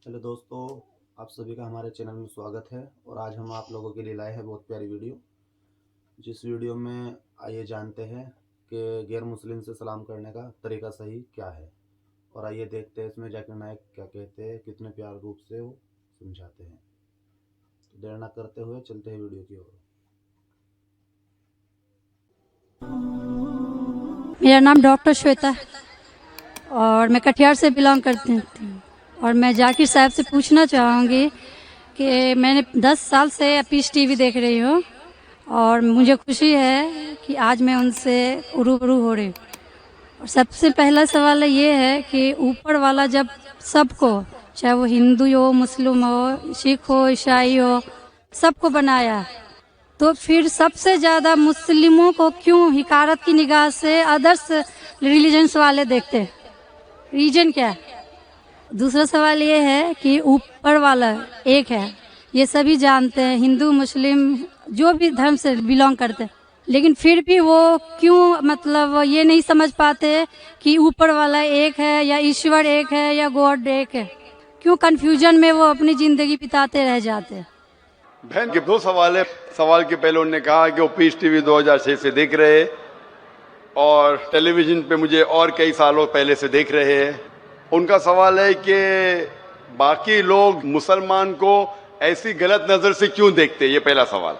Hello दोस्तों, आप सभी का हमारे चैनल में स्वागत है। और आज हम आप लोगों के लिए लाए हैं बहुत प्यारी वीडियो। जिस वीडियो में आइए जानते हैं कि गैर मुस्लिम से सलाम करने का तरीका सही क्या है। और आइए देखते हैं इसमें जाकिर नायक क्या कहते हैं, कितने प्यार रूप से वो समझाते हैं। तो देर न करते हुए चलते हैं वीडियो की ओर। मेरा नाम डॉक्टर श्वेता है और मैं कटिहार से बिलोंग करती हूँ। और मैं जाकिर साहब से पूछना चाहूँगी कि मैंने 10 साल से पीस टीवी देख रही हूँ और मुझे खुशी है कि आज मैं उनसे रूबरू हो रही हूँ। और सबसे पहला सवाल ये है कि ऊपर वाला जब सबको, चाहे वो हिंदू हो, मुस्लिम हो, सिख हो, ईसाई हो, सबको बनाया, तो फिर सबसे ज़्यादा मुस्लिमों को क्यों हिकारत की निगाह से अदर्स रिलीजन्स वाले देखते हैं? रीजन क्या है? दूसरा सवाल ये है कि ऊपर वाला एक है, ये सभी जानते हैं, हिंदू मुस्लिम जो भी धर्म से बिलोंग करते हैं, लेकिन फिर भी वो क्यों मतलब ये नहीं समझ पाते कि ऊपर वाला एक है या ईश्वर एक है या गॉड एक है? क्यों कन्फ्यूजन में वो अपनी ज़िंदगी बिताते रह जाते हैं? बहन के दो सवाल है। सवाल के पहले उन्होंने कहा कि वो पीस टीवी 2006 से देख रहे हैं और टेलीविजन पे मुझे और कई सालों पहले से देख रहे हैं। उनका सवाल है कि बाकी लोग मुसलमान को ऐसी गलत नज़र से क्यों देखते हैं, ये पहला सवाल।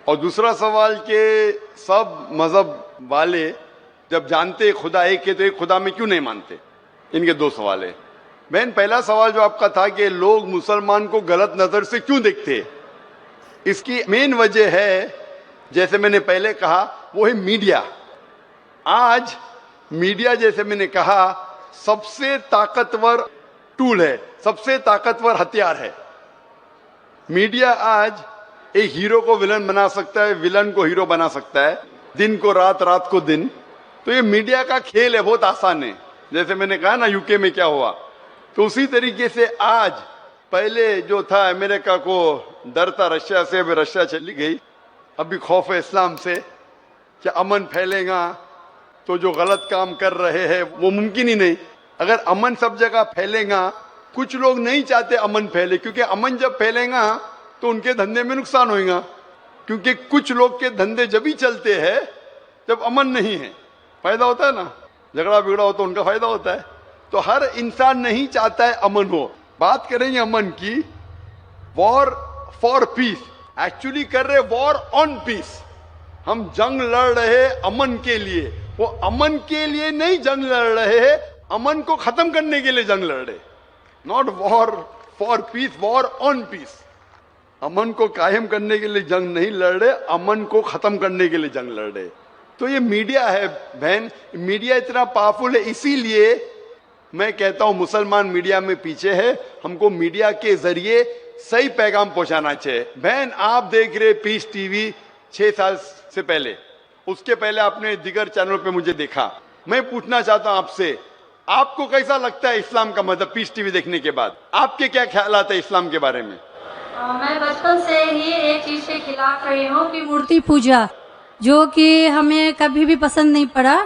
और दूसरा सवाल कि सब मज़हब वाले जब जानते खुदा एक है तो एक खुदा में क्यों नहीं मानते। इनके दो सवाल है। बहन, पहला सवाल जो आपका था कि लोग मुसलमान को गलत नज़र से क्यों देखते हैं, इसकी मेन वजह है, जैसे मैंने पहले कहा, वो है मीडिया। आज मीडिया, जैसे मैंने कहा, सबसे ताकतवर टूल है, सबसे ताकतवर हथियार है। मीडिया आज एक हीरो को विलन बना सकता है, विलन को हीरो बना सकता है, दिन को रात, रात को दिन। तो ये मीडिया का खेल है, बहुत आसान है। जैसे मैंने कहा ना यूके में क्या हुआ, तो उसी तरीके से आज पहले जो था अमेरिका को डर था रशिया से, अभी रशिया चली गई। अभी खौफ है इस्लाम से कि अमन फैलेगा तो जो गलत काम कर रहे हैं वो मुमकिन ही नहीं। अगर अमन सब जगह फैलेगा, कुछ लोग नहीं चाहते अमन फैले, क्योंकि अमन जब फैलेगा तो उनके धंधे में नुकसान होगा। क्योंकि कुछ लोग के धंधे जब ही चलते हैं जब अमन नहीं है। फायदा होता है ना, झगड़ा बिगड़ा हो तो उनका फायदा होता है। तो हर इंसान नहीं चाहता है अमन हो। बात करेंगे अमन की, वॉर फॉर पीस, एक्चुअली कर रहे वॉर ऑन पीस। हम जंग लड़ रहे अमन के लिए, वो अमन के लिए नहीं जंग लड़ रहे, अमन को खत्म करने के लिए जंग लड़ रहे। Not war for peace, war on peace. अमन को कायम करने के लिए जंग नहीं लड़ रहे, अमन को खत्म करने के लिए जंग लड़ रहे। तो ये मीडिया है बहन, मीडिया इतना पावरफुल है। इसीलिए मैं कहता हूं मुसलमान मीडिया में पीछे है। हमको मीडिया के जरिए सही पैगाम पहुंचाना चाहिए। बहन, आप देख रहे पीस टीवी 6 साल से पहले, उसके पहले आपने दिगर चैनल पे मुझे देखा। मैं पूछना चाहता हूं आपसे, आपको कैसा लगता है इस्लाम का मजहब पीस टीवी देखने के बाद? आपके क्या ख्यालात है इस्लाम के बारे में? मैं बचपन से ही एक चीज़ के खिलाफ रही हूँ कि मूर्ति पूजा, जो कि हमें कभी भी पसंद नहीं पड़ा।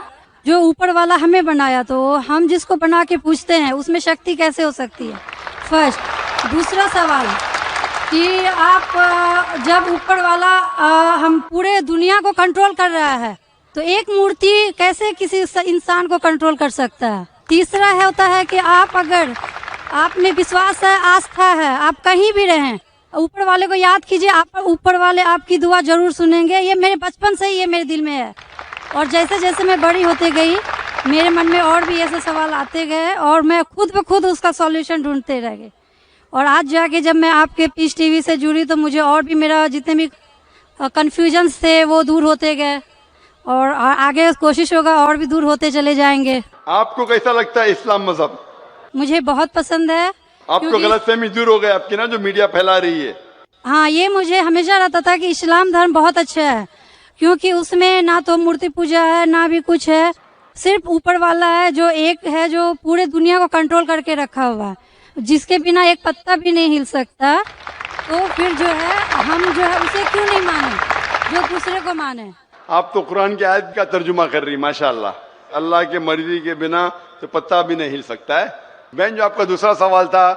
जो ऊपर वाला हमें बनाया, तो हम जिसको बना के पूछते हैं उसमें शक्ति कैसे हो सकती है? फर्स्ट। दूसरा सवाल कि आप जब ऊपर वाला हम पूरे दुनिया को कंट्रोल कर रहा है, तो एक मूर्ति कैसे किसी इंसान को कंट्रोल कर सकता है? तीसरा है होता है कि आप अगर आप में विश्वास है, आस्था है, आप कहीं भी रहें, ऊपर वाले को याद कीजिए, आप ऊपर वाले आपकी दुआ जरूर सुनेंगे। ये मेरे बचपन से ही ये मेरे दिल में है। और जैसे जैसे मैं बड़ी होते गई, मेरे मन में और भी ऐसे सवाल आते गए और मैं खुद ब खुद उसका सॉल्यूशन ढूंढते रह गई। और आज जाके जब मैं आपके पीस टीवी से जुड़ी, तो मुझे और भी मेरा जितने भी कन्फ्यूजन्स थे वो दूर होते गए और आगे कोशिश होगा और भी दूर होते चले जाएंगे। आपको कैसा लगता है इस्लाम मजहब? मुझे बहुत पसंद है। आपको गलतफहमी दूर हो गई आपकी ना, जो मीडिया फैला रही है? हाँ, ये मुझे हमेशा रहता था कि इस्लाम धर्म बहुत अच्छा है, क्योंकि उसमें ना तो मूर्ति पूजा है ना भी कुछ है, सिर्फ ऊपर वाला है जो एक है, जो पूरे दुनिया को कंट्रोल करके रखा हुआ है, जिसके बिना एक पत्ता भी नहीं हिल सकता। तो फिर जो है हम जो है उसे क्यों नहीं माने, जो दूसरे को माने। आप तो कुरान की आयत का तर्जुमा कर रही, माशाअल्लाह। अल्लाह के मर्जी के बिना तो पत्ता भी नहीं हिल सकता है। बहन, जो आपका दूसरा सवाल था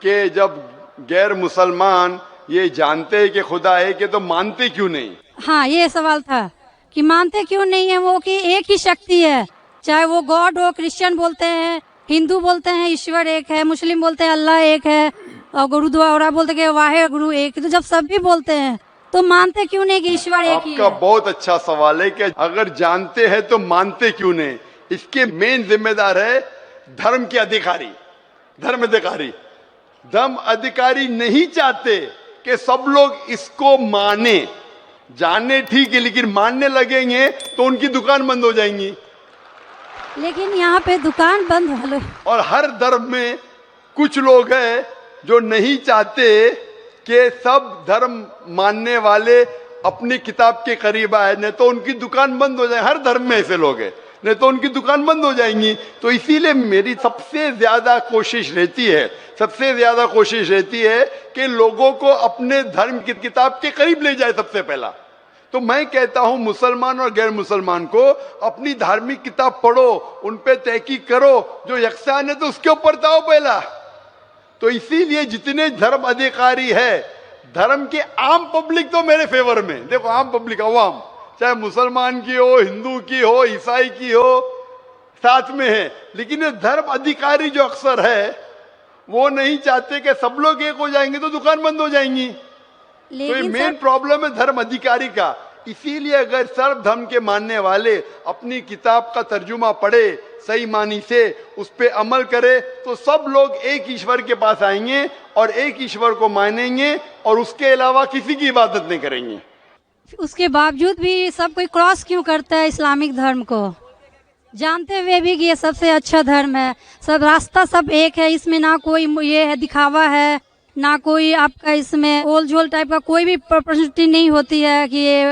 कि जब गैर मुसलमान ये जानते हैं कि खुदा है कि तो मानते क्यों नहीं? हाँ, ये सवाल था कि मानते क्यों नहीं है वो, कि एक ही शक्ति है, चाहे वो गॉड हो, क्रिश्चियन बोलते हैं, हिंदू बोलते हैं ईश्वर एक है, मुस्लिम बोलते हैं अल्लाह एक है, और गुरुद्वारा बोलते हैं कि वाहे गुरु एक। तो जब सभी बोलते हैं तो मानते क्यों नहीं कि ईश्वर एक ही आपका है? बहुत अच्छा सवाल है कि अगर जानते हैं तो मानते क्यों नहीं। इसके मेन जिम्मेदार है धर्म के अधिकारी, धर्म अधिकारी। धर्म अधिकारी नहीं चाहते कि सब लोग इसको माने, जाने ठीक है, लेकिन मानने लगेंगे तो उनकी दुकान बंद हो जाएंगी। लेकिन यहाँ पे दुकान बंद वाले, और हर धर्म में कुछ लोग हैं जो नहीं चाहते कि सब धर्म मानने वाले अपनी किताब के करीब आए, नहीं तो उनकी दुकान बंद हो जाए। हर धर्म में ऐसे लोग हैं, नहीं तो उनकी दुकान बंद हो जाएंगी। तो इसीलिए मेरी सबसे ज्यादा कोशिश रहती है कि लोगों को अपने धर्म की किताब के करीब ले जाए सबसे पहला। तो मैं कहता हूं मुसलमान और गैर मुसलमान को अपनी धार्मिक किताब पढ़ो, उन पे तहकीक करो, जो यकसान है तो उसके ऊपर जाओ पहला। तो इसीलिए जितने धर्म अधिकारी है, धर्म के आम पब्लिक तो मेरे फेवर में, देखो आम पब्लिक, अवाम, चाहे मुसलमान की हो, हिंदू की हो, ईसाई की हो, साथ में है। लेकिन ये धर्म अधिकारी जो अक्सर है वो नहीं चाहते कि सब लोग एक हो जाएंगे तो दुकान बंद हो जाएंगी। तो ये लेकिन मेन सर, प्रॉब्लम है धर्म अधिकारी का। इसीलिए अगर सर्व धर्म के मानने वाले अपनी किताब का तर्जुमा पढ़े, सही मानी से उस पे अमल करे, तो सब लोग एक ईश्वर के पास आएंगे और एक ईश्वर को मानेंगे और उसके अलावा किसी की इबादत नहीं करेंगे। उसके बावजूद भी सब कोई क्रॉस क्यों करता है इस्लामिक धर्म को, जानते हुए भी कि ये सबसे अच्छा धर्म है, सब रास्ता सब एक है, इसमें ना कोई ये है दिखावा है, ना कोई आपका इसमें ओल झोल टाइप का कोई भी प्रॉपर्टी नहीं होती है कि ये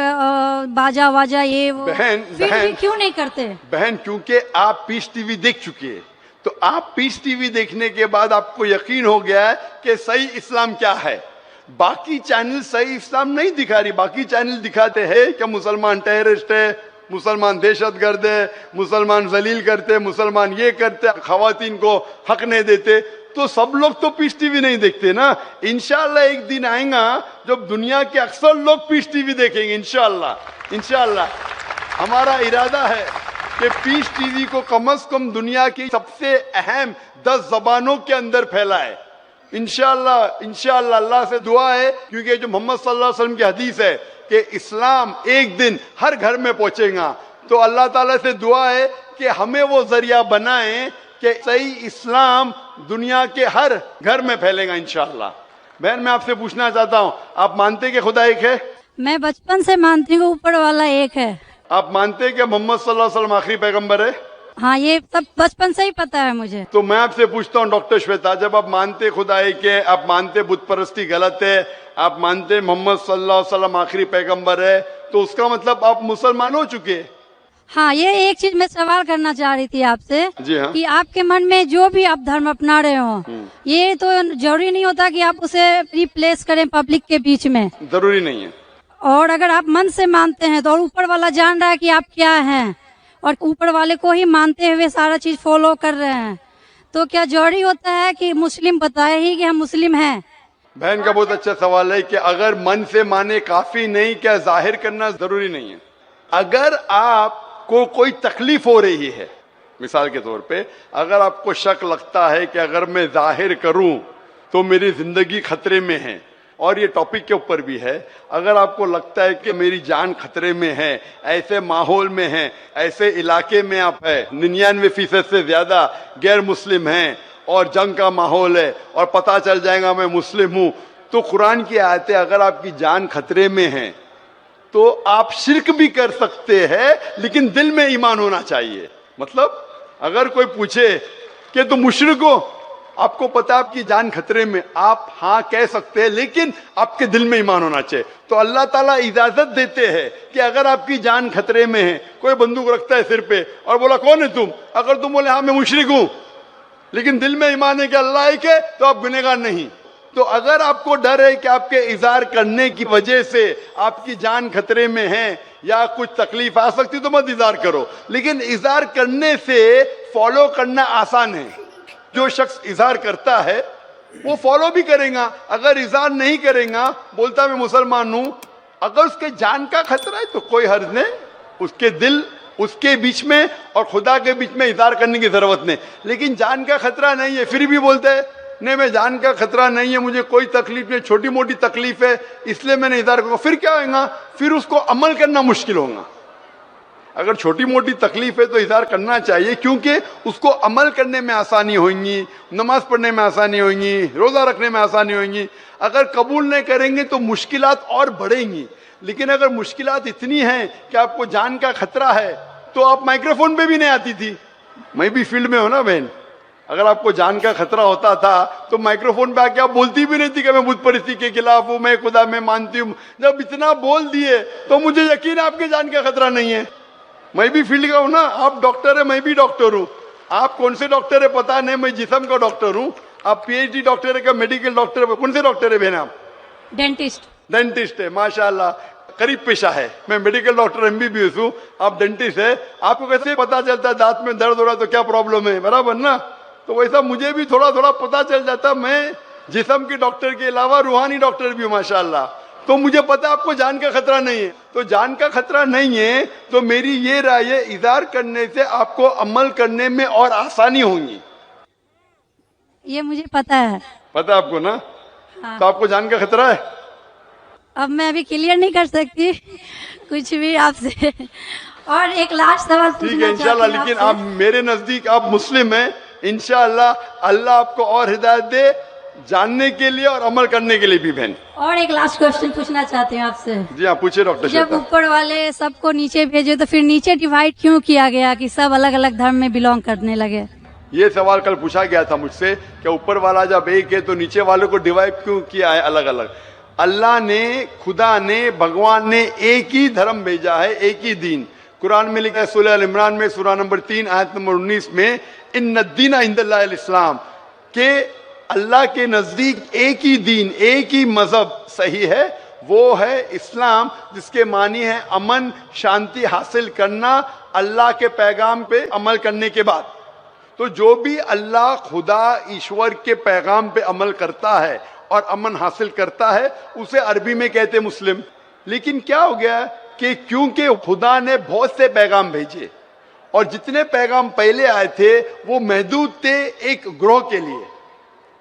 बाजा वाजा ये वो। फिर भी क्यों नहीं करते? बहन, क्योंकि आप पीस टीवी देख चुके हैं, तो आप पीस टीवी देखने के बाद आपको यकीन हो गया है कि सही इस्लाम क्या है। बाकी चैनल सही इस्लाम नहीं दिखा रही। बाकी चैनल दिखाते हैं कि मुसलमान टेररिस्ट है, मुसलमान दहशतगर्द है, मुसलमान जलील करते, मुसलमान ये करते, खवातीन को हक नहीं देते। तो सब लोग तो पीस टीवी नहीं देखते ना। इंशाल्लाह एक दिन आएगा जब दुनिया के अक्सर लोग पीस टीवी देखेंगे। इंशाल्लाह हमारा इरादा है कि पीस टीवी को कम से कम दुनिया की सबसे अहम 10 जबानों के अंदर फैलाए। इंशाल्लाह अल्लाह से दुआ है, क्योंकि जो मोहम्मद सल्लल्लाहु अलैहि वसल्लम की हदीस है कि इस्लाम एक दिन हर घर में पहुंचेगा। तो अल्लाह ताला से दुआ है कि हमें वो जरिया बनाए कि सही इस्लाम दुनिया के हर घर में फैलेगा इंशाल्लाह। बहन, मैं आपसे पूछना चाहता हूँ, आप मानते कि खुदा एक है? मैं बचपन से मानती हूँ ऊपर वाला एक है। आप मानते कि मोहम्मद सल्लल्लाहु अलैहि वसल्लम आखिरी पैगंबर है? हाँ, ये सब बचपन से ही पता है मुझे। तो मैं आपसे पूछता हूँ डॉक्टर श्वेता, जब आप मानते खुदा एक है, आप मानते बुत परस्ती गलत है, आप मानते मोहम्मद सल्लल्लाहु अलैहि वसल्लम आखिरी पैगंबर है, तो उसका मतलब आप मुसलमान हो चुके। हाँ, ये एक चीज मैं सवाल करना चाह रही थी आपसे। जी हाँ। कि आपके मन में जो भी आप धर्म अपना रहे हो, ये तो जरूरी नहीं होता कि आप उसे रिप्लेस करें पब्लिक के बीच में। जरूरी नहीं है। और अगर आप मन से मानते हैं तो, और ऊपर वाला जान रहा है कि आप क्या हैं, और ऊपर वाले को ही मानते हुए सारा चीज फॉलो कर रहे हैं, तो क्या जरूरी होता है कि मुस्लिम बताए ही कि हम मुस्लिम हैं? बहन का बहुत अच्छा सवाल है कि अगर मन से माने काफी नहीं, क्या जाहिर करना जरूरी नहीं है? अगर आपको कोई तकलीफ हो रही है, मिसाल के तौर पे अगर आपको शक लगता है कि अगर मैं जाहिर करूं तो मेरी जिंदगी खतरे में है, और ये टॉपिक के ऊपर भी है, अगर आपको लगता है कि मेरी जान खतरे में है, ऐसे माहौल में है, ऐसे इलाके में आप है, 99% से ज्यादा गैर मुस्लिम हैं और जंग का माहौल है और पता चल जाएगा मैं मुस्लिम हूं, तो कुरान की आयतें, अगर आपकी जान खतरे में है तो आप शिर्क भी कर सकते हैं, लेकिन दिल में ईमान होना चाहिए। मतलब अगर कोई पूछे कि तुम मुशरिक हो, आपको पता है आपकी जान खतरे में, आप हाँ कह सकते हैं, लेकिन आपके दिल में ईमान होना चाहिए। तो अल्लाह ताला इजाजत देते हैं कि अगर आपकी जान खतरे में है, कोई बंदूक रखता है सिर पे और बोला कौन है तुम, अगर तुम बोले हाँ मैं मुशरिक हूं, लेकिन दिल में ईमान है कि अल्लाह एक है, तो आप गुनहगार नहीं। तो अगर आपको डर है कि आपके इज़हार करने की वजह से आपकी जान खतरे में है या कुछ तकलीफ आ सकती, तो मत इज़हार करो। लेकिन इज़हार करने से फॉलो करना आसान है। जो शख्स इज़हार करता है वो फॉलो भी करेगा। अगर इज़हार नहीं करेगा, बोलता मैं मुसलमान हूं, अगर उसके जान का खतरा है तो कोई हर्ज नहीं, उसके दिल उसके बीच में और खुदा के बीच में इज़हार करने की जरूरत नहीं। लेकिन जान का खतरा नहीं है, फिर भी बोलते हैं नहीं मैं जान का खतरा नहीं है, मुझे कोई तकलीफ नहीं, छोटी मोटी तकलीफ है इसलिए मैंने इज़हार करूंगा। फिर क्या होगा? फिर उसको अमल करना मुश्किल होगा। अगर छोटी मोटी तकलीफ है तो इज़हार करना चाहिए, क्योंकि उसको अमल करने में आसानी होगी, नमाज पढ़ने में आसानी होगी, रोज़ा रखने में आसानी होगी। अगर कबूल नहीं करेंगे तो मुश्किलात और बढ़ेंगी। लेकिन अगर मुश्किलात इतनी हैं कि आपको जान का खतरा है, तो आप माइक्रोफोन पे भी नहीं आती थी। मैं भी फील्ड में हूं ना बहन, अगर आपको जान का खतरा होता था तो माइक्रोफोन पे आके आप बोलती भी नहीं थी कि मैं बुत परिस्थिति के खिलाफ हूं, मैं खुदा में मानती हूं। जब इतना बोल दिए तो मुझे यकीन है आपके जान का खतरा नहीं है। मैं भी फील्ड का हूं ना, आप डॉक्टर है, मैं भी डॉक्टर हूं। आप कौन से डॉक्टर है पता नहीं, मैं जिस्म का डॉक्टर हूं। आप पीएचडी डॉक्टर है क्या मेडिकल डॉक्टर है? कौन से डॉक्टर है बहन आप? डेंटिस्ट। डेंटिस्ट है, माशाल्लाह, करीब पेशा है। मैं मेडिकल डॉक्टर एमबीबीएस हूँ, आप डेंटिस्ट है। आपको कैसे पता चलता है दांत में दर्द हो रहा है तो क्या प्रॉब्लम है, बराबर ना? तो वैसा मुझे भी थोड़ा थोड़ा पता चल जाता। मैं जिस्म के डॉक्टर के अलावा रूहानी डॉक्टर भी हूँ माशाल्लाह। तो मुझे पता आपको जान का खतरा नहीं है। तो जान का खतरा नहीं है तो मेरी ये राय है, इज़हार करने से आपको अमल करने में और आसानी होगी। ये मुझे पता है। पता आपको ना? हाँ। तो आपको जान का खतरा है? अब मैं अभी क्लियर नहीं कर सकती कुछ भी आपसे। और एक लास्ट सवाल ठीक है पूछना इंशाल्लाह। चाहती हूँ लेकिन आपसे। आप मेरे नजदीक आप मुस्लिम हैं, इंशाल्लाह अल्लाह आपको और हिदायत दे जानने के लिए और अमल करने के लिए भी बहन। और एक लास्ट क्वेश्चन पूछना चाहती हूँ आपसे। जी हाँ पूछिए डॉक्टर जब श्वेता। ऊपर वाले सबको नीचे भेजे तो फिर नीचे डिवाइड क्यों किया गया कि सब अलग अलग धर्म में बिलोंग करने लगे? ये सवाल कल पूछा गया था मुझसे कि ऊपर वाला जब एक है तो नीचे वालों को डिवाइड क्यों किया है अलग अलग? अल्लाह ने, खुदा ने, भगवान ने एक ही धर्म भेजा है, एक ही दीन। कुरान में लिखा है सूरह अल इमरान में सूरह नंबर 3 आयत नंबर 19 में, इन्न दीना इंदल्लाहिल इस्लाम, के अल्लाह के नजदीक एक ही दीन, एक ही मजहब सही है, वो है इस्लाम, जिसके मानी है अमन शांति हासिल करना अल्लाह के पैगाम पे अमल करने के बाद। तो जो भी अल्लाह खुदा ईश्वर के पैगाम पे अमल करता है और अमन हासिल करता है उसे अरबी में कहते मुस्लिम। लेकिन क्या हो गया कि क्योंकि खुदा ने बहुत से पैगाम भेजे और जितने पैगाम पहले आए थे वो महदूद थे एक ग्रोह के लिए,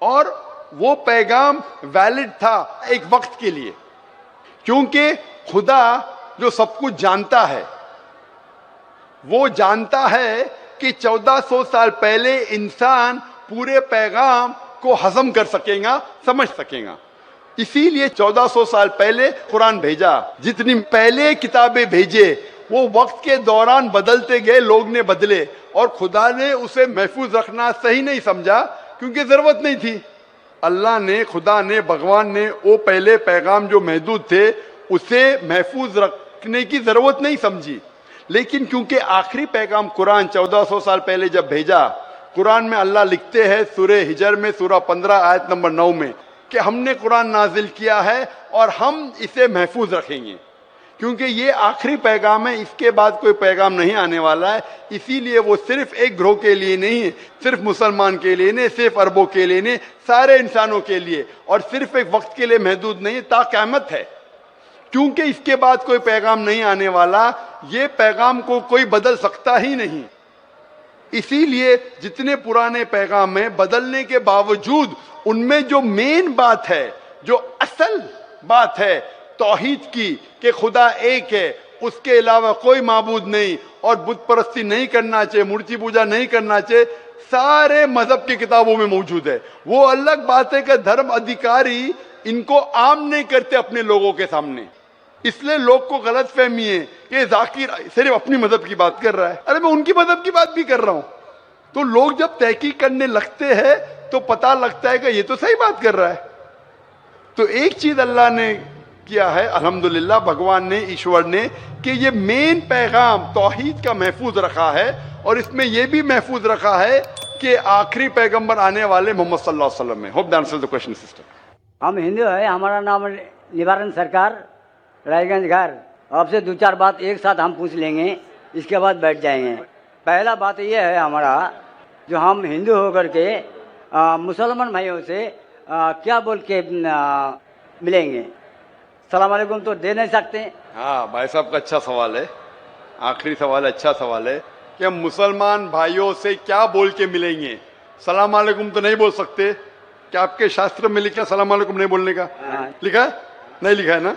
और वो पैगाम वैलिड था एक वक्त के लिए, क्योंकि खुदा जो सब कुछ जानता है वो जानता है कि 1400 साल पहले इंसान पूरे पैगाम को हजम कर सकेगा, समझ सकेगा। इसीलिए 1400 साल पहले कुरान भेजा। जितनी पहले किताबें भेजे वो वक्त के दौरान बदलते गए, लोग ने बदले, और खुदा ने उसे महफूज रखना सही नहीं समझा क्योंकि जरूरत नहीं थी। अल्लाह ने, खुदा ने, भगवान ने वो पहले पैगाम जो महदूद थे उसे महफूज रखने की जरूरत नहीं समझी। लेकिन क्योंकि आखिरी पैगाम कुरान 1400 साल पहले जब भेजा, कुरान में अल्लाह लिखते हैं सूरह हिजर में सूरह 15 आयत नंबर 9 में कि हमने कुरान नाजिल किया है और हम इसे महफूज रखेंगे, क्योंकि ये आखिरी पैगाम है, इसके बाद कोई पैगाम नहीं आने वाला है। इसीलिए वो सिर्फ एक ग्रोह के लिए नहीं है, सिर्फ मुसलमान के लिए नहीं, सिर्फ अरबों के लिए नहीं, सारे इंसानों के लिए, और सिर्फ एक वक्त के लिए महदूद नहीं, ता क़यामत है। क्योंकि इसके बाद कोई पैगाम नहीं आने वाला, ये पैगाम को कोई बदल सकता ही नहीं। इसीलिए जितने पुराने पैगाम हैं, बदलने के बावजूद उनमें जो मेन बात है, जो असल बात है तौहीद की, कि खुदा एक है, उसके अलावा कोई माबूद नहीं, और बुत परस्ती नहीं करना चाहिए, मूर्ति पूजा नहीं करना चाहिए, सारे मजहब की किताबों में मौजूद है। वो अलग बात है कि धर्म अधिकारी इनको आम नहीं करते अपने लोगों के सामने, इसलिए लोग को गलत फहमी है कि जाकिर सिर्फ अपनी मजहब की बात कर रहा है। अरे मैं उनकी मजहब की बात भी कर रहा हूं। तो लोग जब तहकीक करने लगते हैं तो पता लगता है कि ये तो सही बात कर रहा है। तो एक चीज अल्लाह ने किया है, अल्हम्दुलिल्लाह, भगवान ने, ईश्वर ने, कि ये मेन पैगाम तौहीद का महफूज रखा है, और इसमें यह भी महफूज रखा है कि आखिरी पैगंबर आने वाले मोहम्मद सल्लल्लाहु अलैहि वसल्लम है। Hope that answers the question sister. हम हिंदू है, हमारा नाम निवारण सरकार, रायगंज घर। आपसे दो चार बात एक साथ हम पूछ लेंगे, इसके बाद बैठ जाएंगे। पहला बात यह है हमारा, जो हम हिंदू होकर के मुसलमान भाइयों से क्या बोल के मिलेंगे? सलाम अलैकुम तो दे नहीं सकते। हाँ भाई साहब का अच्छा सवाल है, आखिरी सवाल है, अच्छा सवाल है कि हम मुसलमान भाइयों से क्या बोल के मिलेंगे? सलाम अलैकुम तो नहीं बोल सकते। क्या आपके शास्त्र में लिखा सलाम अलैकुम नहीं बोलने का? हाँ। लिखा है? नहीं लिखा है ना?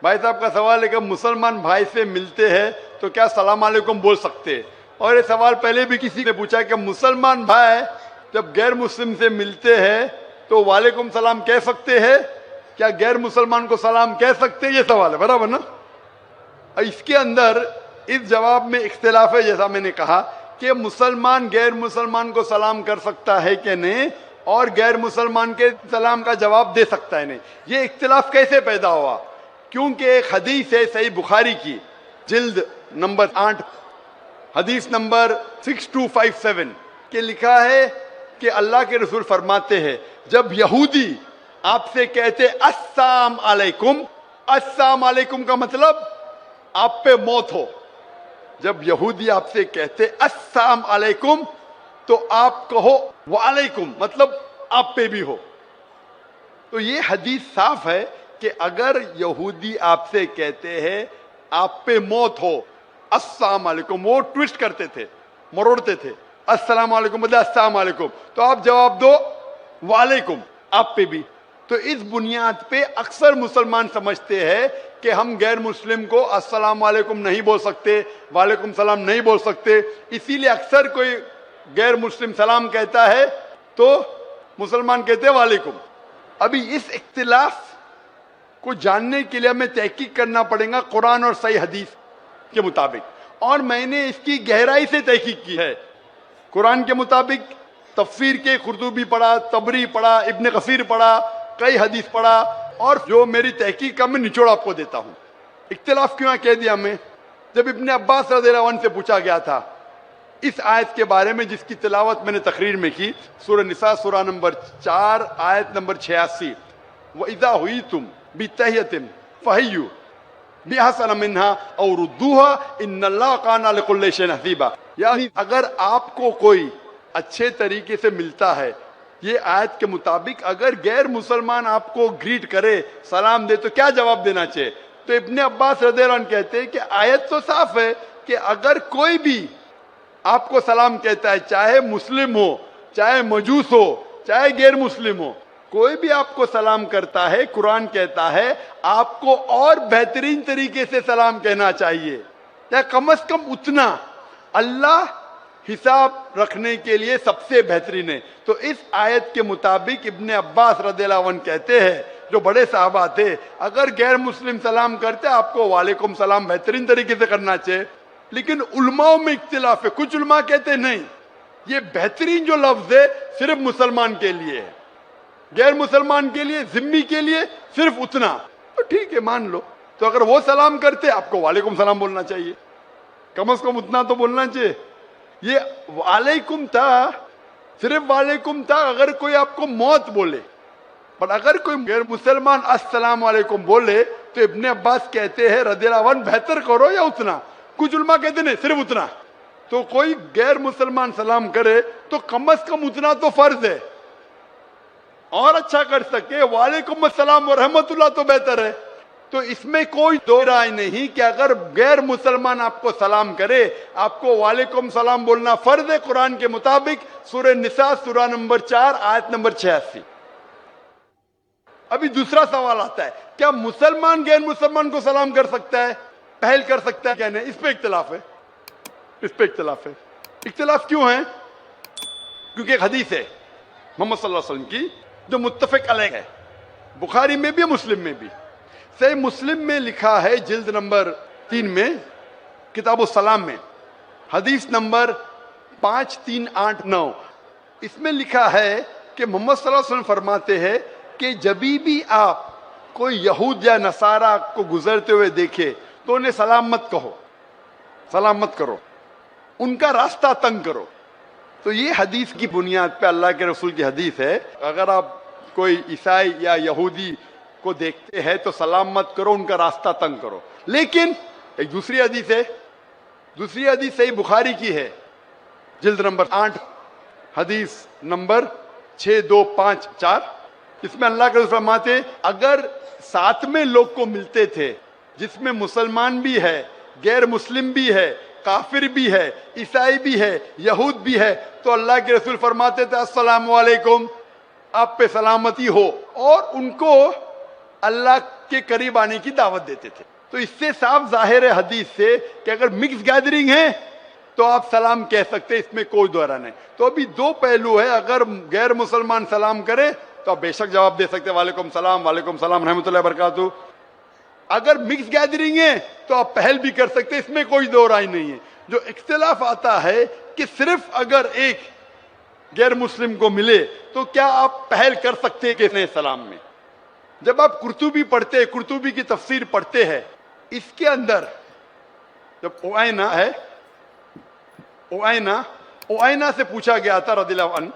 भाई साहब का सवाल है कि मुसलमान भाई से मिलते हैं तो क्या सलाम अलैकुम बोल सकते हैं? और ये सवाल पहले भी किसी ने पूछा कि मुसलमान भाई जब गैर मुस्लिम से मिलते हैं तो वालेकुम सलाम कह सकते हैं? क्या गैर मुसलमान को सलाम कह सकते हैं? ये सवाल है, बराबर ना? इसके अंदर इस जवाब में इख्तिलाफ है, जैसा मैंने कहा कि मुसलमान गैर मुसलमान को सलाम कर सकता है कि नहीं, और गैर मुसलमान के सलाम का जवाब दे सकता है नहीं। ये इख्तिलाफ कैसे पैदा हुआ? क्योंकि एक हदीस है सही बुखारी की, जिल्द नंबर 8, हदीस नंबर 6257 के लिखा है कि अल्लाह के रसूल फरमाते हैं, जब यहूदी आपसे कहते अस्सलाम अलैकुम, अस्सलाम अलैकुम का मतलब आप पे मौत हो। जब यहूदी आपसे कहते अस्सलाम अलैकुम तो आप कहो वालेकुम, मतलब आप पे भी हो। तो ये हदीस साफ है कि अगर यहूदी आपसे कहते हैं आप पे मौत हो, अस्सलाम अलैकुम, वो ट्विस्ट करते थे, मरोड़ते थे, अस्सलाम अलैकुम मतलब अस्सलाम अलैकुम, तो आप जवाब दो वालेकुम, आप पे भी। तो इस बुनियाद पे अक्सर मुसलमान समझते हैं कि हम गैर मुस्लिम को अस्सलाम वालेकुम नहीं बोल सकते, वालेकुम सलाम नहीं बोल सकते। इसीलिए अक्सर कोई गैर मुस्लिम सलाम कहता है तो मुसलमान कहते हैं वालेकुम। अभी इस इख्तिलाफ को जानने के लिए हमें तहकीक करना पड़ेगा कुरान और सही हदीस के मुताबिक, और मैंने इसकी गहराई से तहकीक की है। कुरान के मुताबिक तफसीर के कुर्तुबी पढ़ा, तबरी पढ़ा, इब्न कसीर पढ़ा, कई हदीस पढ़ा, और जो मेरी तहकीक का मैं निचोड़ आपको देता हूं। इख्तिलाफ क्यों कह दिया मैं? जब इब्न अब्बास रज़ियल्लाहु अन्हु से पूछा गया था इस आयत के बारे में जिसकी तिलावत मैंने तकरीर में की, सूरह निसा सूरह नंबर 4 आयत नंबर 86, व इज़ा हुई तुम बितहियतिन फहय्यू बिहसन मिन्हा और रुद्दूहा इन्नल्लाह काना लिकुल्लि शैइन हसीबा। यानी अगर आपको कोई अच्छे तरीके से मिलता है, ये आयत के मुताबिक अगर गैर मुसलमान आपको ग्रीट करे, सलाम दे, तो क्या जवाब देना चाहिए? तो इब्ने अब्बास रज़ियल्लाहु अन्हु कहते हैं कि आयत तो साफ है कि अगर कोई भी आपको सलाम कहता है, चाहे मुस्लिम हो, चाहे मजूस हो, चाहे गैर मुस्लिम हो, कोई भी आपको सलाम करता है, कुरान कहता है आपको और बेहतरीन तरीके से सलाम कहना चाहिए, या कम से कम उतना। अल्लाह हिसाब रखने के लिए सबसे बेहतरीन है। तो इस आयत के मुताबिक इब्ने अब्बास रज़ियल्लाहु अन्हु कहते हैं, जो बड़े साहबा थे, अगर गैर मुस्लिम सलाम करते आपको वालेकुम सलाम बेहतरीन तरीके से करना चाहिए। लेकिन उलमाओं में इख्तिलाफ है, कुछ उलमा कहते नहीं, ये बेहतरीन जो लफ्ज है सिर्फ मुसलमान के लिए है, गैर मुसलमान के लिए, जिम्मी के लिए सिर्फ उतना। तो ठीक है, मान लो। तो अगर वो सलाम करते आपको वालेकुम सलाम बोलना चाहिए, कम से कम उतना तो बोलना चाहिए। ये वालेकुम था, सिर्फ वालेकुम था अगर कोई आपको मौत बोले, पर अगर कोई गैर मुसलमान अस्सलाम वालेकुम बोले तो इब्ने अब्बास कहते हैं रज़ियल्लाहु अन्हु बेहतर करो या उतना। कुछ उलमा कहते नहीं सिर्फ उतना। तो कोई गैर मुसलमान सलाम करे तो कम से कम उतना तो फर्ज है, और अच्छा कर सके वालेकुम अस्सलाम व रहमतुल्लाह तो बेहतर है। तो इसमें कोई दो राय नहीं कि अगर गैर मुसलमान आपको सलाम करे, आपको वालेकुम सलाम बोलना फर्ज है कुरान के मुताबिक, सूरह निसा सूरह नंबर 4 आयत नंबर 86। अभी दूसरा सवाल आता है, क्या मुसलमान गैर मुसलमान को सलाम कर सकता है, पहल कर सकता है क्या नहीं? इस पे इख्तिलाफ है, इस पे इख्तिलाफ है। इख्तिलाफ क्यों है? क्योंकि एक हदीस है मोहम्मद सल्लल्लाहु अलैहि वसल्लम की जो मुत्तफिक अलैह है, बुखारी में भी मुस्लिम में भी। सही मुस्लिम में लिखा है जिल्द नंबर 3 में किताब सलाम में हदीस नंबर 5389, इसमें लिखा है कि मोहम्मद सल्लल्लाहु अलैहि वसल्लम फरमाते हैं कि जभी भी आप कोई यहूद या नसारा को गुजरते हुए देखे तो उन्हें सलाम मत कहो, सलाम मत करो, उनका रास्ता तंग करो। तो ये हदीस की बुनियाद पे अल्लाह के रसूल की हदीस है, अगर आप कोई ईसाई या यहूदी को देखते हैं तो सलाम मत करो, उनका रास्ता तंग करो। लेकिन एक दूसरी हदीस है, दूसरी हदीस सही बुखारी की है, जिल्द नंबर 8 हदीस नंबर 6254, इसमें अल्लाह के रसूल फरमाते अगर साथ में लोग को मिलते थे जिसमें मुसलमान भी है, गैर मुस्लिम भी है, काफिर भी है, ईसाई भी है, यहूद भी है, तो अल्लाह के रसूल फरमाते थे अस्सलामु अलैकुम, आप पे सलामती हो, और उनको अल्लाह के करीब आने की दावत देते थे। तो इससे साफ जाहिर है हदीस से कि अगर मिक्स गैदरिंग है तो आप सलाम कह सकते, इसमें कोई दोहरा नहीं। तो अभी दो पहलू है, अगर गैर मुसलमान सलाम करे तो आप बेशक जवाब दे सकते वालेकुम सलाम रहमतुल्लाहि बरकातहू। अगर मिक्स गैदरिंग है तो आप पहल भी कर सकते, इसमें कोई दो राय नहीं है। जो इख्तिलाफ आता है कि सिर्फ अगर एक गैर मुस्लिम को मिले तो क्या आप पहल कर सकते हैं किसने सलाम में। जब आप कुर्तुबी पढ़ते हैं, कुर्तुबी की तफसीर पढ़ते हैं, इसके अंदर जब ओआइना है, ओआइना से पूछा गया था रदियल्लाहु अन्हु,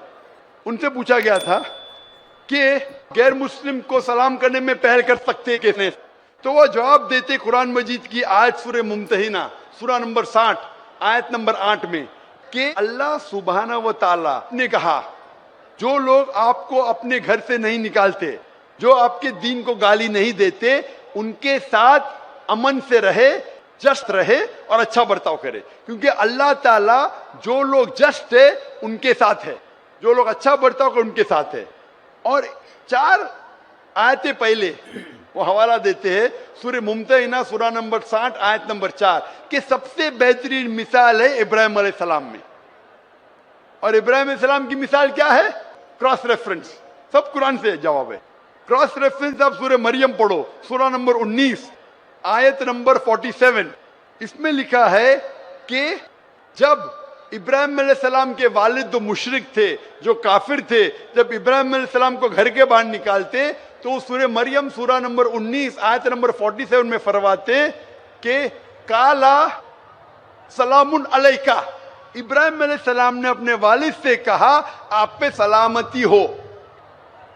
उनसे पूछा गया था कि गैर मुस्लिम को सलाम करने में पहल कर सकते हैं किसने, तो वो जवाब देते कुरान मजीद की आयत सूरह मुम्तहिना सूरा नंबर 60 आयत नंबर 8 में कि अल्लाह सुब्हाना व ताला ने कहा जो लोग आपको अपने घर से नहीं निकालते, जो आपके दीन को गाली नहीं देते, उनके साथ अमन से रहे, जस्ट रहे और अच्छा बर्ताव करे, क्योंकि अल्लाह ताला जो लोग जस्ट है उनके साथ है, जो लोग अच्छा बर्ताव करे उनके साथ है। और 4 आयतें पहले वो हवाला देते हैं सूरह मुम्तहिना सूरा नंबर 60 आयत नंबर 4 कि सबसे बेहतरीन मिसाल है इब्राहिम अलैहिस्सलाम में। और इब्राहिम अलैहिस्सलाम की मिसाल क्या है? क्रॉस रेफरेंस, सब कुरान से जवाब है। क्रॉस रेफरेंस आप सूरह मरियम पढ़ो, सूरा नंबर 19 आयत नंबर 47, इसमें लिखा है कि जब इब्राहिम अलैहिस्सलाम के वालिद जो मुशरिक थे, जो काफिर थे, जब इब्राहिम अलैहिस्सलाम को घर के बाहर निकालते तो सूरह मरियम सूरा नंबर 19 आयत नंबर 47 में फरमाते कि काला सलामुन अलैका, इब्राहिम अलैहिस्सलाम ने अपने वालिद से कहा आप पे सलामती हो।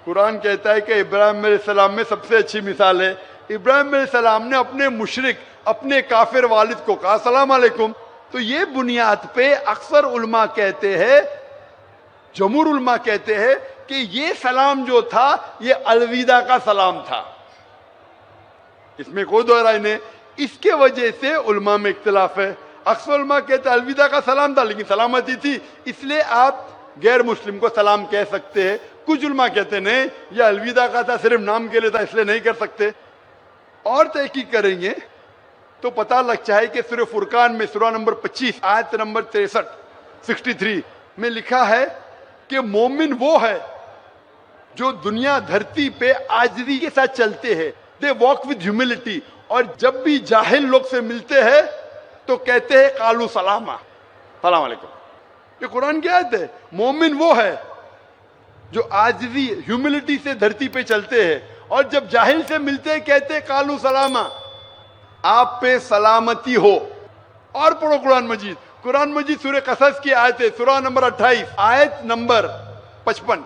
कुरान कहता है कि इब्राहिम अलैहिस्सलाम में सबसे अच्छी मिसाल है, इब्राहिम अलैहिस्सलाम ने अपने मुशरिक, अपने काफिर वालिद को कहा सलाम अलैकुम। तो ये बुनियाद पे अक्सर उलमा कहते हैं, जमहूर उलमा कहते हैं कि ये सलाम जो था ये अलविदा का सलाम था, इसमें कोई दो राय नहीं। इसके वजह से उलमा में इख्तिलाफ है। अक्सर उलमा कहते हैं अलविदा का सलाम था लेकिन सलामती थी, इसलिए आप गैर मुस्लिम को सलाम कह सकते हैं। कुछ उलमा कहते नहीं ये अलविदा का था, सिर्फ नाम के लिए था, इसलिए नहीं कर सकते। और तहकीक करेंगे तो पता लग जाए कि सूरह फुरकान में सूरा नंबर 25 आयत नंबर 63 में लिखा है कि मोमिन वो है जो दुनिया धरती पे आजिज़ी के साथ चलते हैं, दे वॉक विद ह्यूमिलिटी, और जब भी जाहिल लोग से मिलते हैं तो कहते हैं कालू सलामा, सलाम अलैकुम। ये कुरान की आयत है। मोमिन वो है जो आजिज़ी ह्यूमिलिटी से धरती पे चलते हैं और जब जाहिल से मिलते हैं कहते हैं कालू सलामा, आप पे सलामती हो। और पढ़ो कुरान मजीद सूरह कसस की आयत है सूरा नंबर 28 आयत नंबर 55,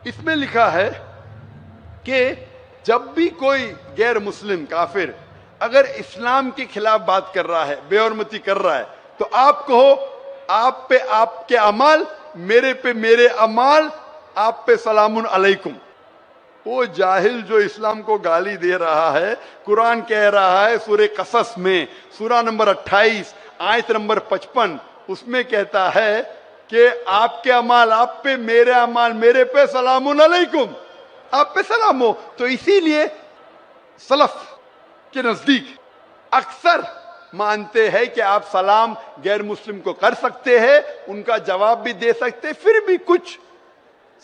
इसमें लिखा है कि जब भी कोई गैर मुस्लिम काफिर अगर इस्लाम के खिलाफ बात कर रहा है, बेहरमती कर रहा है, तो आप कहो आप पे आपके अमाल, मेरे पे मेरे अमाल, आप पे सलामुन अलैकुम। वो जाहिल जो इस्लाम को गाली दे रहा है, कुरान कह रहा है सूरह कसस में सूरा नंबर 28 आयत नंबर 55, उसमें कहता है कि आपके अमाल आप पे, मेरे अमाल मेरे पे, सलामुन अलैकुम, आप पे सलाम हो। तो इसीलिए सलफ के नजदीक अक्सर मानते हैं कि आप सलाम गैर मुस्लिम को कर सकते हैं, उनका जवाब भी दे सकते हैं। फिर भी कुछ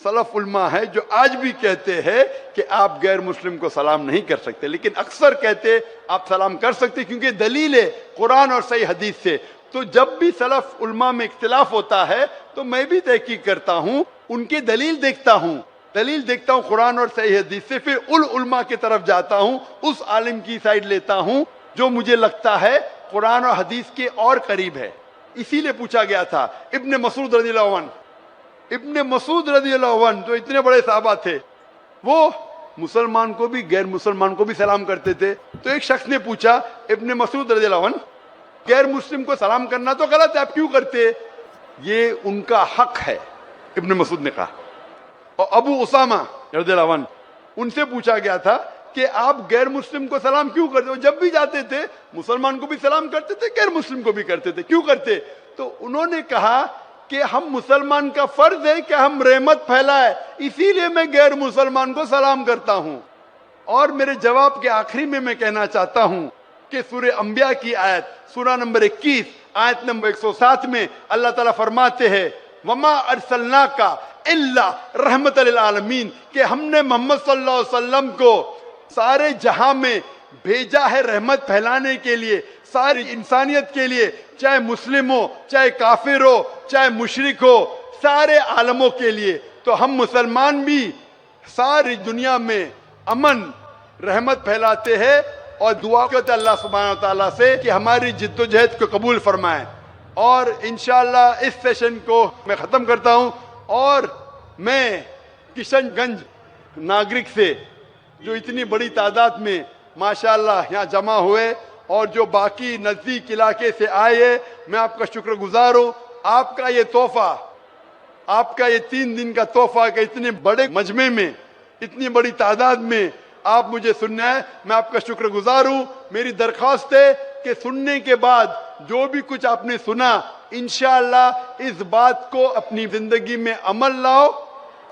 सलफ उलमा है जो आज भी कहते हैं कि आप गैर मुस्लिम को सलाम नहीं कर सकते, लेकिन अक्सर कहते आप सलाम कर सकते क्योंकि दलील है कुरान और सही हदीस से। तो जब भी सलफ उलमा में इख्तिलाफ होता है तो मैं भी तहकीक करता हूँ, उनकी दलील देखता हूँ कुरान और सही हदीस से, फिर उलमा की तरफ जाता हूँ, उस आलिम की साइड लेता हूँ जो मुझे लगता है कुरान और हदीस के और करीब है। इसीलिए पूछा गया था इब्ने मसूद रज़ियल्लाहु अन्हु जो इतने बड़े साहबा थे, वो मुसलमान को भी गैर मुसलमान को भी सलाम करते थे। तो एक शख्स ने पूछा इब्ने मसूद रज़ियल्लाहु अन्हु, गैर मुस्लिम को सलाम करना तो गलत है, आप क्यों करते? ये उनका हक है, इब्ने मसूद ने कहा। और अबू उसामा रज़ियल्लाहु अन्हु उनसे पूछा गया था कि आप गैर मुस्लिम को सलाम क्यों करते हो? जब भी जाते थे मुसलमान को भी सलाम करते थे, गैर मुस्लिम को भी करते थे, क्यों करते? तो उन्होंने कहा कि हम मुसलमान का फर्ज है कि हम रहमत फैलाए, इसीलिए मैं गैर मुसलमान को सलाम करता हूं। और मेरे जवाब के आखिरी में मैं कहना चाहता हूं कि सूरह अंबिया की आयत, सूरा नंबर 21 आयत नंबर 107 में अल्लाह ताला फरमाते हैं, वमा अरसलनाका इल्ला रहमतल लिल आलमीन, कि हमने मोहम्मद सल्लल्लाहु अलैहि वसल्लम को सारे जहां में भेजा है रहमत फैलाने के लिए, सारी इंसानियत के लिए, चाहे मुस्लिम हो, चाहे काफिर हो, चाहे मुशरिक हो, सारे आलमों के लिए। तो हम मुसलमान भी सारी दुनिया में अमन रहमत फैलाते हैं और दुआ करते अल्लाह सुब्हानहू व तआला से कि हमारी जिद्दोजहद को कबूल फरमाए। और इंशाअल्लाह इस सेशन को मैं ख़त्म करता हूं और मैं किशनगंज नागरिक से, जो इतनी बड़ी तादाद में माशाअल्लाह यहाँ जमा हुए और जो बाकी नज़दीक इलाके से आए, मैं आपका शुक्रगुजार हूँ। आपका ये तोहफा, आपका ये 3 दिन का तोहफा कि इतने बड़े मजमे में, इतनी बड़ी तादाद में आप मुझे सुनना है, मैं आपका शुक्रगुजार हूँ। मेरी दरख्वास्त है कि सुनने के बाद जो भी कुछ आपने सुना, इंशाअल्लाह इस बात को अपनी जिंदगी में अमल लाओ,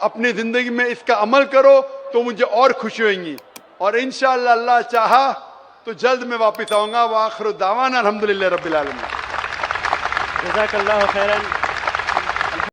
अपनी जिंदगी में इसका अमल करो तो मुझे और खुशी होगी। और इंशाअल्लाह अल्लाह चाहा तो जल्द मैं वापस आऊंगा। व आखिर दावाना अल्हम्दुलिल्लाह रब्बिल आलमीन। जज़ाकल्लाहु खैरन।